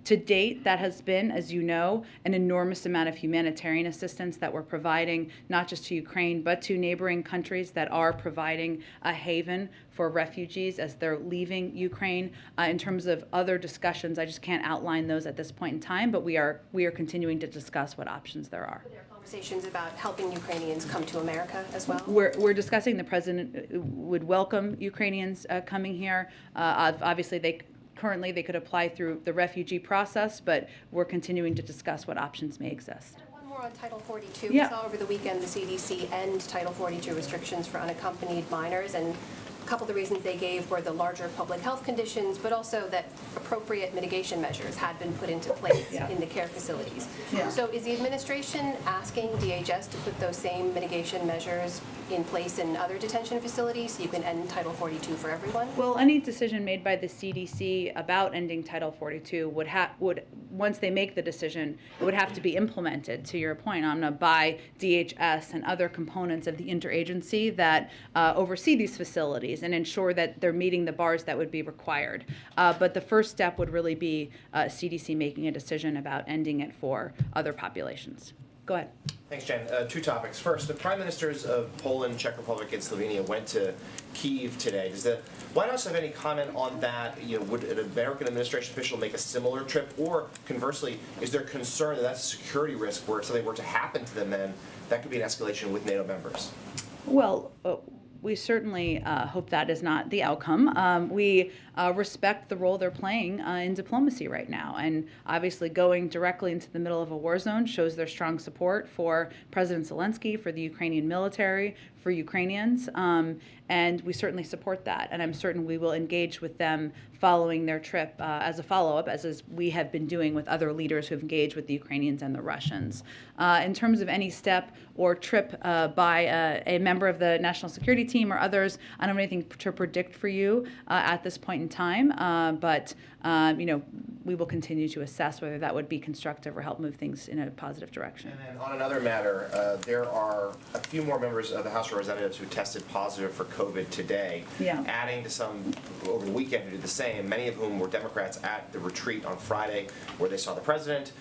To date, that has been, as you know, an enormous amount of humanitarian assistance that we're providing, not just to Ukraine, but to neighboring countries that are providing a haven for refugees as they're leaving Ukraine. In terms of other discussions, I just can't outline those at this point in time, but we are continuing to discuss what options there are. Conversations about helping Ukrainians come to America as well? We're discussing. The president would welcome Ukrainians coming here. Obviously, currently they could apply through the refugee process, but we're continuing to discuss what options may exist. One more on Title 42. Yeah. We saw over the weekend the CDC end Title 42 restrictions for unaccompanied minors, and a couple of the reasons they gave were the larger public health conditions, but also that appropriate mitigation measures had been put into place in the care facilities. Yeah. So is the administration asking DHS to put those same mitigation measures in place in other detention facilities so you can end Title 42 for everyone? Well, any decision made by the CDC about ending Title 42 would once they make the decision, it would have to be implemented, to your point, Amna, by DHS and other components of the interagency that oversee these facilities and ensure that they're meeting the bars that would be required. But the first step would really be CDC making a decision about ending it for other populations. Go ahead. Thanks, Jen. Two topics. First, the prime ministers of Poland, Czech Republic, and Slovenia went to Kyiv today. Does the White House have any comment on that? Would an American administration official make a similar trip? Or conversely, is there concern that that's a security risk where if something were to happen to them then that could be an escalation with NATO members? Well, we certainly hope that is not the outcome. We respect the role they're playing in diplomacy right now. And obviously going directly into the middle of a war zone shows their strong support for President Zelensky, for the Ukrainian military, for Ukrainians. And we certainly support that. And I'm certain we will engage with them following their trip as a follow-up, as we have been doing with other leaders who have engaged with the Ukrainians and the Russians. In terms of any step or trip by a member of the national security team or others, I don't have anything to predict for you at this point in time, but we will continue to assess whether that would be constructive or help move things in a positive direction. And then on another matter, there are a few more members of the House of Representatives who tested positive for COVID today, adding to some over the weekend who did the same, many of whom were Democrats at the retreat on Friday where they saw the president,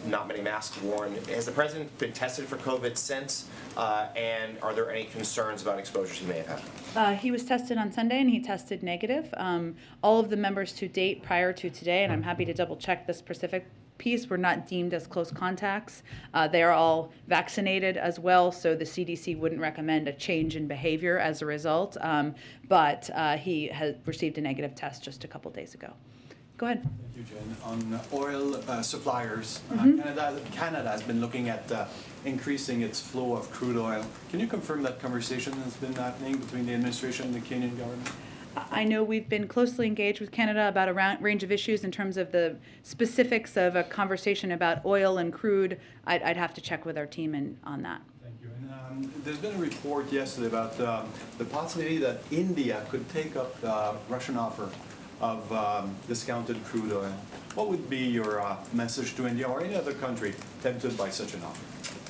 not many masks worn. Has the president been tested for COVID since, and are there any concerns about exposures he may have had? He was tested on Sunday and he tested negative. All of the members to date prior to today, and I'm happy to double check the specific piece, were not deemed as close contacts. They are all vaccinated as well, so the CDC wouldn't recommend a change in behavior as a result, but he has received a negative test just a couple days ago. Go ahead. Thank you, Jen. On oil suppliers, Canada has been looking at increasing its flow of crude oil. Can you confirm that conversation has been happening between the administration and the Kenyan government? I know we've been closely engaged with Canada about a range of issues in terms of the specifics of a conversation about oil and crude. I'd have to check with our team on that. Thank you. And there's been a report yesterday about the possibility that India could take up the Russian offer of discounted crude oil. What would be your message to India or any other country tempted by such an offer?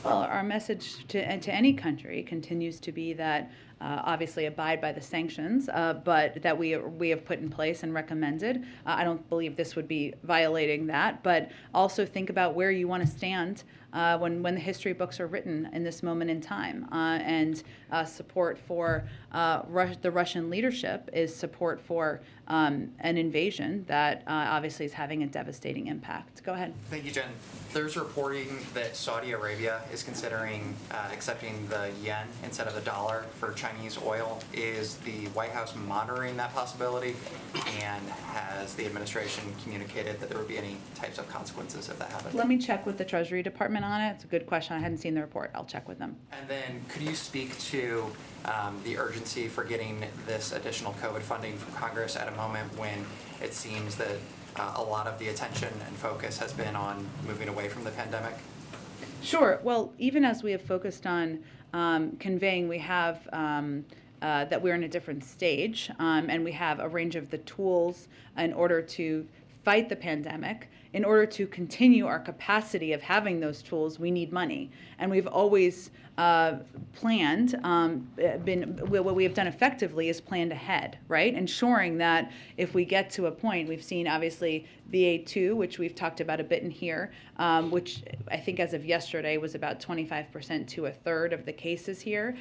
Well, our message to any country continues to be that obviously abide by the sanctions, but that we have put in place and recommended. I don't believe this would be violating that, but also think about where you want to stand when the history books are written in this moment in time. And support for the Russian leadership is support for an invasion that obviously is having a devastating impact. Go ahead. Thank you, Jen. There's reporting that Saudi Arabia is considering accepting the yen instead of the dollar for Chinese oil. Is the White House monitoring that possibility? And has the administration communicated that there would be any types of consequences if that happens? Let me check with the Treasury Department on it. It's a good question. I hadn't seen the report. I'll check with them. And then could you speak to the urgency for getting this additional COVID funding from Congress at a moment when it seems that a lot of the attention and focus has been on moving away from the pandemic? Sure. Well, even as we have focused on conveying, we have that we're in a different stage, and we have a range of the tools in order to fight the pandemic. In order to continue our capacity of having those tools, we need money. And we've always planned, what we have done effectively is planned ahead, right? Ensuring that if we get to a point, we've seen obviously BA2, which we've talked about a bit in here, which I think as of yesterday was about 25% to a third of the cases here.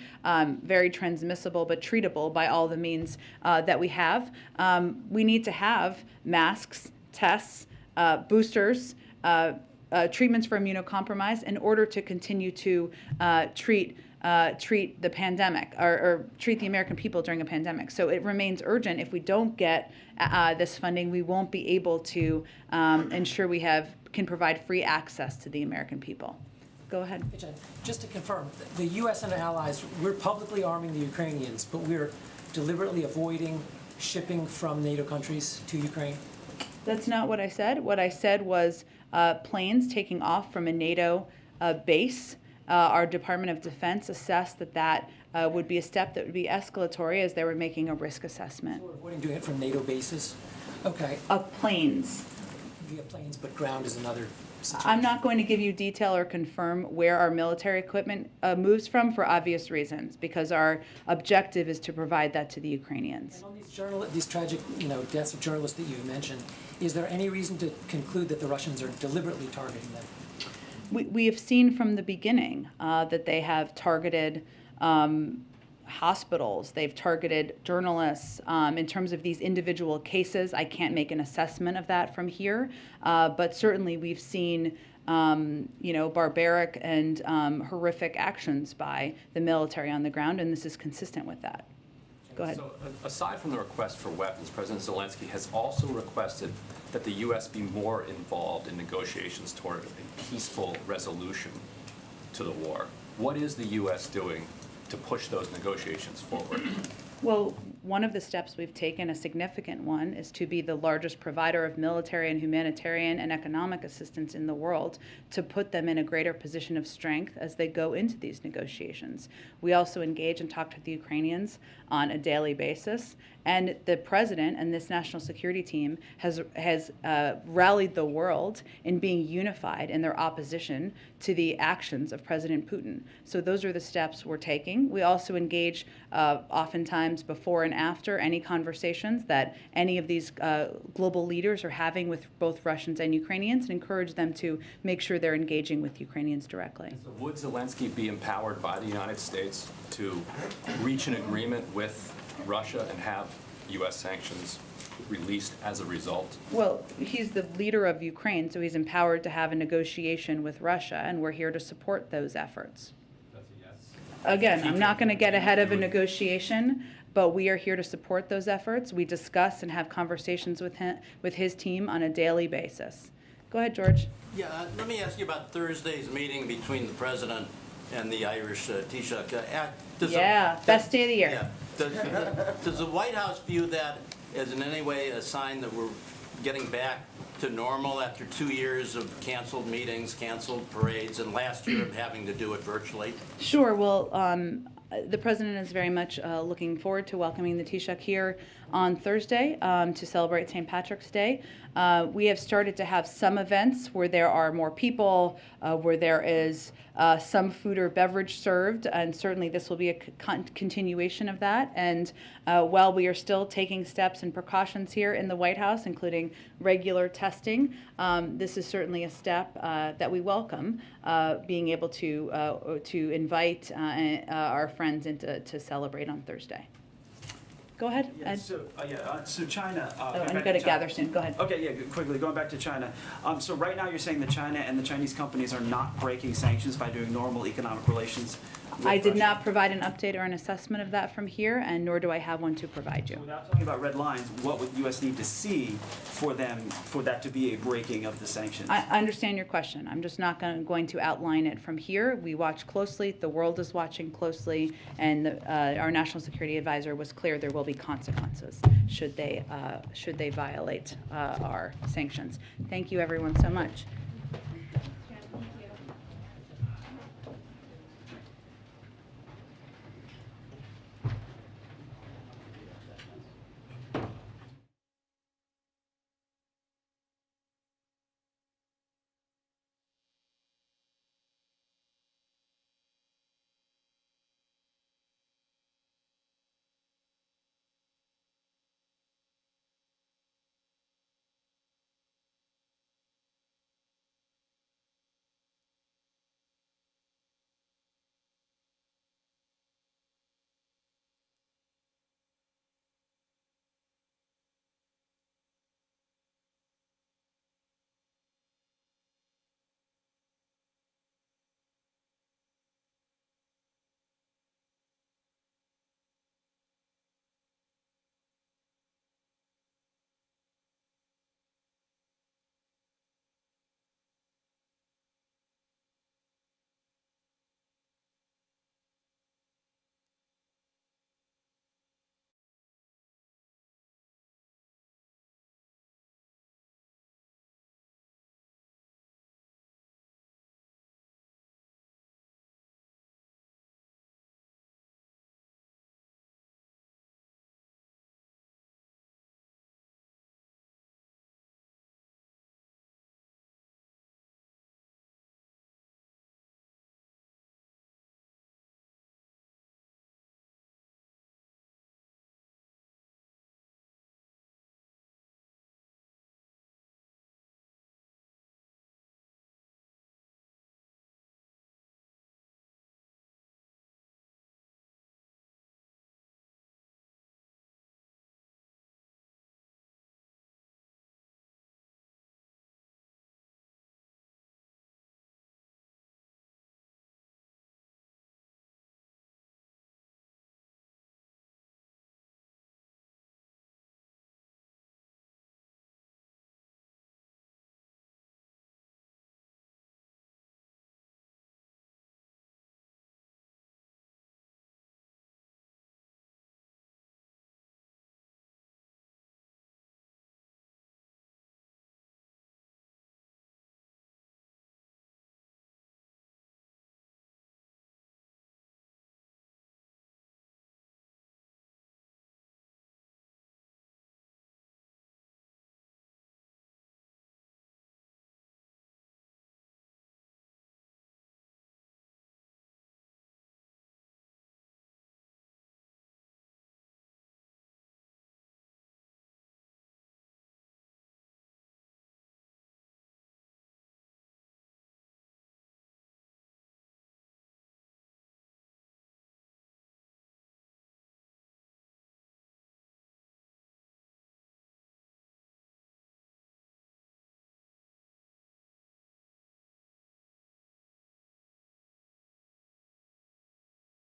Very transmissible, but treatable by all the means that we have. We need to have masks, tests, boosters, treatments for immunocompromised in order to continue to treat the pandemic or treat the American people during a pandemic. So it remains urgent. If we don't get this funding, we won't be able to ensure we can provide free access to the American people. Go ahead. Just to confirm, the U.S. and our allies, we're publicly arming the Ukrainians, but we're deliberately avoiding shipping from NATO countries to Ukraine? That's not what I said. What I said was planes taking off from a NATO base. Our Department of Defense assessed that that would be a step that would be escalatory as they were making a risk assessment. So we're avoiding doing it from NATO bases? Okay. Of planes. Via planes, but ground is another situation. I'm not going to give you detail or confirm where our military equipment moves from for obvious reasons, because our objective is to provide that to the Ukrainians. And on these tragic, deaths of journalists that you've mentioned, is there any reason to conclude that the Russians are deliberately targeting them? We have seen from the beginning that they have targeted hospitals, they've targeted journalists. In terms of these individual cases, I can't make an assessment of that from here, but certainly we've seen barbaric and horrific actions by the military on the ground, and this is consistent with that. Go ahead. So, aside from the request for weapons, President Zelensky has also requested that the U.S. be more involved in negotiations toward a peaceful resolution to the war. What is the U.S. doing to push those negotiations forward? Well, one of the steps we've taken, a significant one, is to be the largest provider of military and humanitarian and economic assistance in the world, to put them in a greater position of strength as they go into these negotiations. We also engage and talk to the Ukrainians on a daily basis, and the president and this national security team has rallied the world in being unified in their opposition to the actions of President Putin. So those are the steps we're taking. We also engage oftentimes before and after any conversations that any of these global leaders are having with both Russians and Ukrainians, and encourage them to make sure they're engaging with Ukrainians directly. So would Zelensky be empowered by the United States to reach an agreement with Russia and have U.S. sanctions released as a result? Well, he's the leader of Ukraine, so he's empowered to have a negotiation with Russia, and we're here to support those efforts. Again, I'm not going to get ahead of a negotiation, but we are here to support those efforts. We discuss and have conversations with his team on a daily basis. Go ahead, George. Yeah, let me ask you about Thursday's meeting between the president and the Irish Taoiseach. Best day of the year. Yeah. Does the White House view that as in any way a sign that we're getting back to normal after 2 years of canceled meetings, canceled parades, and last year of having to do it virtually? Sure. Well, the president is very much looking forward to welcoming the Taoiseach here on Thursday to celebrate St. Patrick's Day. We have started to have some events where there are more people, where there is some food or beverage served, and certainly this will be a continuation of that. And while we are still taking steps and precautions here in the White House, including regular testing, this is certainly a step that we welcome, being able to invite our friends to celebrate on Thursday. Go ahead, Ed. So China. And go to Gatherson. Go ahead. Okay, yeah, quickly, going back to China. So right now you're saying that China and the Chinese companies are not breaking sanctions by doing normal economic relations with I did Russia. not provide an update or an assessment of that from here, and nor do I have one to provide you. So without talking about red lines, what would the U.S. need to see for that to be a breaking of the sanctions? I understand your question. I'm just not going to outline it from here. We watch closely. The world is watching closely, and our national security advisor was clear there will be consequences should they violate our sanctions. Thank you, everyone, so much.